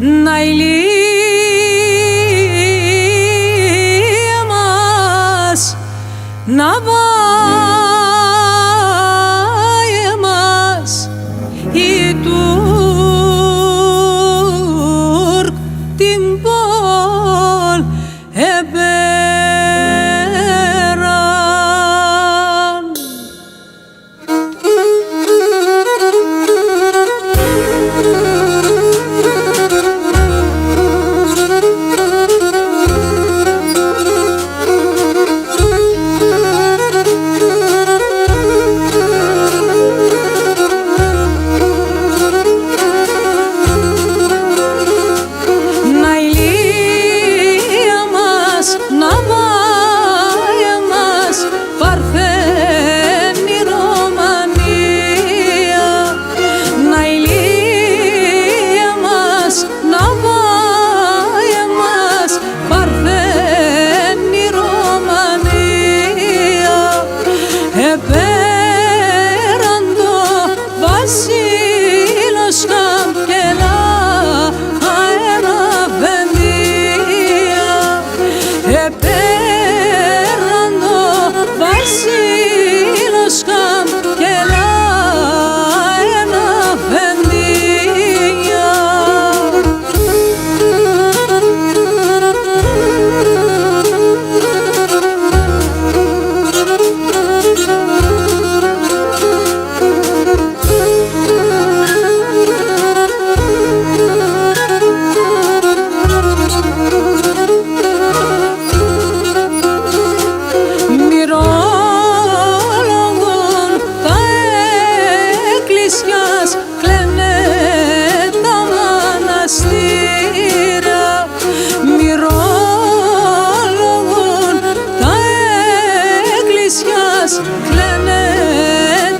να ηλία μας να πάει εμάς η Τούρκ την πόλ επέραν. Κλαίνε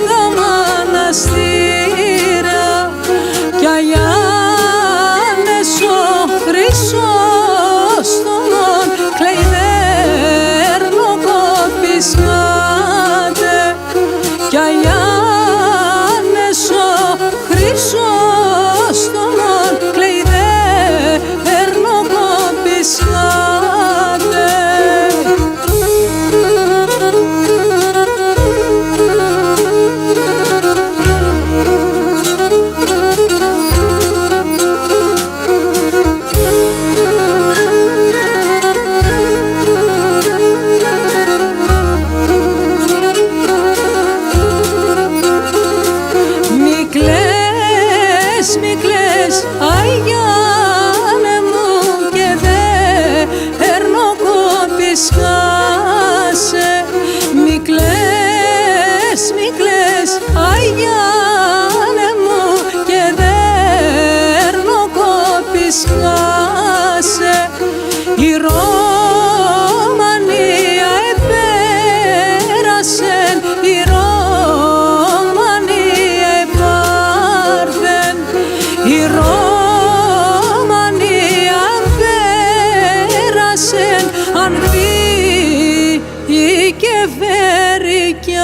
τα μοναστήρια κι Αγιάννης ο Χρυσόστομον κλαίει δέρνοκοπισκάτε κι Αγιάννης ο Χρυσόστομον κλαίει δέρνοκοπισκάτε. Μη κλαις, Αγιάννε μου και δέρνοκοπισκάσε. Μη κλαις, Αγιάννε μου και δέρνοκοπισκάσε. Η Ρωμανία επέρασεν, η Ρωμανία επάρθεν, η Ρωμανία πέρασεν αν βγει και φέρει κι